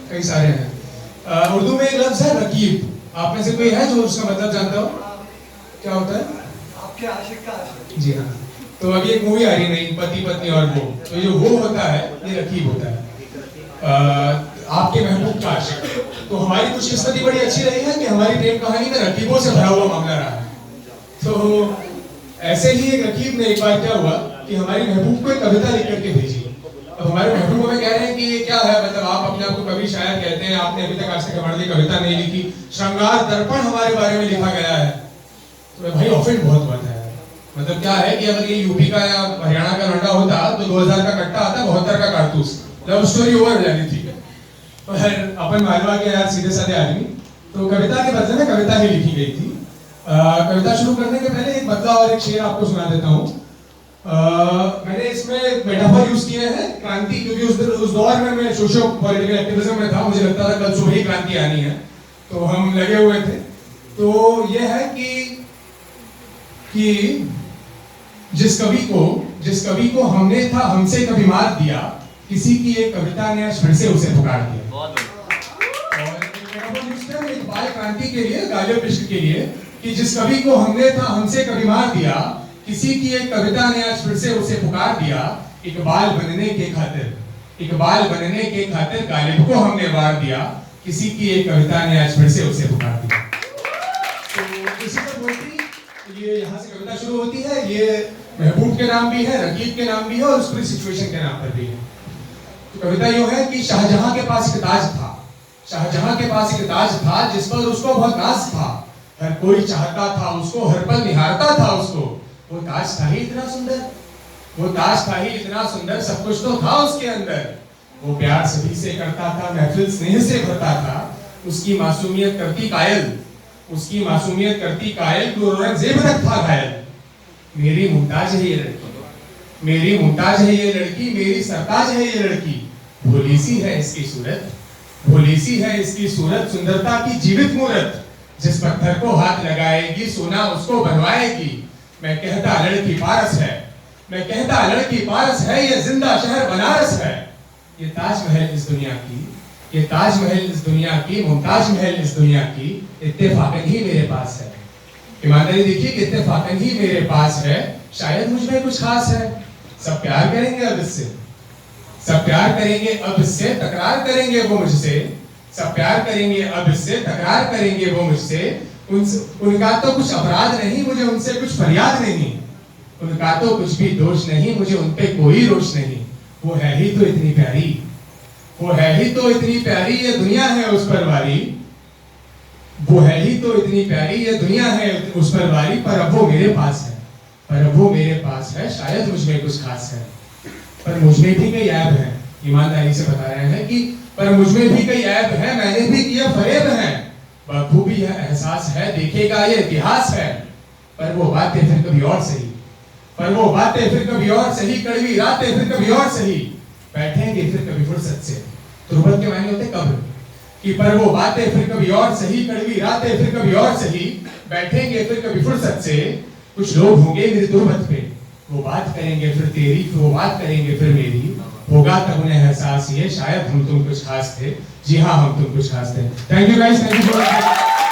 कई सारे हैं। उर्दू में एक लफ्ज है रकीब, आप में से कोई है जो उसका मतलब जानता हो? क्या होता है? आपके आशिक का आशिक। जी हाँ, तो अभी एक मूवी आ रही नहीं, पति पत्नी और वो, तो ये वो होता है, ये रकीब होता है। आपके महबूब का आशिक। तो हमारी खुशकिस्मती बड़ी अच्छी रही है कि हमारी प्रेम कहानी में रकीबों से भरा हुआ मामला रहा है। तो ऐसे ही एक रकीब में एक बार क्या हुआ कि हमारी महबूब को एक कविता लिख करके भेजी। अब हमारे महबूब हमें कह रहे हैं कि ये क्या है, मतलब आप अपने आप को कवि शायर कहते हैं, आपने अभी तक आज तक हमारे लिए कविता नहीं लिखी, श्रृंगार दर्पण हमारे बारे में लिखा गया है। तो भाई ऑफेंड बहुत हुआ था। मतलब क्या है कि अगर ये यूपी का या हरियाणा का लड़का होता तो 2000 का कट्टा आता, 72 का कारतूस, लव स्टोरी ओवर हो जानी थी। पर अपन मालवा के यार सीधे साधे आदमी, तो कविता के बदले में कविता ही लिखी गई थी। कविता शुरू करने के पहले एक बदला और एक शेर आपको सुना देता हूँ। मैंने इसमें मेटाफर यूज किए हैं क्रांति, क्योंकि उस दौर में मैं सोशो पॉलिटिकल एक्टिविज्म में था, मुझे लगता था कल सुबह ही क्रांति आनी है, तो हम लगे हुए थे। तो ये है कि जिस कवि को हमने था हमसे कभी मार दिया, किसी की एक कविता ने आज फिर से उसे पुकार दिया। और एक बाल क्रांति के लिए, गालिब इश्क के लिए, कि जिस कवि को हमने था हमसे कभी मार दिया, किसी की एक कविता ने आज फिर से उसे पुकार दिया। इकबाल बनने के खातिर गालिब को हमने वार दिया, किसी की एक कविता ने आज फिर से उसे पुकार दिया। तो इसी पर बोलती ये यहाँ से कविता शुरू होती है। ये महबूब के नाम भी है, रकीब के नाम भी है, और उस पूरी सिचुएशन के नाम पर भी है। तो कविता यूं है कि शाहजहां के पास एक ताज था, शाहजहां के पास एक ताज था जिस पर उसको बहुत नाज था। हर कोई चाहता था उसको, हर पल निहारता था उसको। वो ताज था ही इतना सुंदर, वो ताज था ही इतना सुंदर, सब कुछ तो था उसके अंदर। वो प्यार सभी से करता था, महफिल स्नेह से भरता था। उसकी मासूमियत करती कायल, उसकी मासूमियत करती कायल, तो औरंगजेब तक था घायल। मेरी मुमताज है ये लड़की, मेरी मुमताज है ये लड़की, मेरी सरताज है ये लड़की। भोली सी है इसकी सूरत, भोली सी है इसकी सूरत, सुंदरता की जीवित मूरत। जिस पत्थर को हाथ लगाएगी सोना उसको बनवाएगी। मैं कहता लड़की पारस है, मैं कहता लड़की पारस है, ये जिंदा शहर बनारस है। ये ताजमहल इस दुनिया की, ये ताजमहल इस दुनिया की, मुमताज महल इस दुनिया की, इत्तेफाकन ही मेरे पास है। ईमानदारी देखिए कि इत्तेफाकन ही मेरे पास है, शायद मुझ में कुछ खास है। सब प्यार करेंगे अब इससे, सब प्यार करेंगे अब इससे, तकरार करेंगे वो मुझसे। सब प्यार करेंगे अब इससे, तकरार करेंगे वो मुझसे। उनका तो कुछ अपराध नहीं, मुझे उनसे कुछ फरियाद नहीं। उनका तो कुछ भी दोष नहीं, मुझे उन पे कोई रोष नहीं। वो है ही तो इतनी प्यारी, वो है ही तो इतनी प्यारी, ये दुनिया है उस पर वारी। वो है ही तो इतनी प्यारी, ये दुनिया है उस पर वारी। पर अब वो मेरे पास है, पर अब वो मेरे पास है, शायद मुझ में कुछ खास है। पर मुझ में भी कई ऐब हैं, ईमानदारी से बता रहे हैं कि पर मुझ में भी कई ऐब हैं, मैंने भी किए फरेब हैं। बखूबी है एहसास है, देखेगा ये इतिहास है। पर वो बातें फिर कभी और सही, पर वो बातें फिर कभी और सही, कड़वी रातें फिर कभी और सही। बैठेंगे फिर कभी फुर्सत से, तुरबत के मायने होते कब्र कि पर वो बातें फिर कभी और सही, कड़वी रातें फिर कभी और सही। बैठेंगे फिर कभी फुर्सत से, कुछ लोग होंगे मेरी तुरबत पे, वो बात करेंगे फिर तेरी, फिर वो बात करेंगे फिर मेरी। होगा तब उन्हें एहसास ये, शायद हम तुम कुछ खास थे। जी हाँ, हम तुम कुछ खास थे। Thank you guys, thank you so much.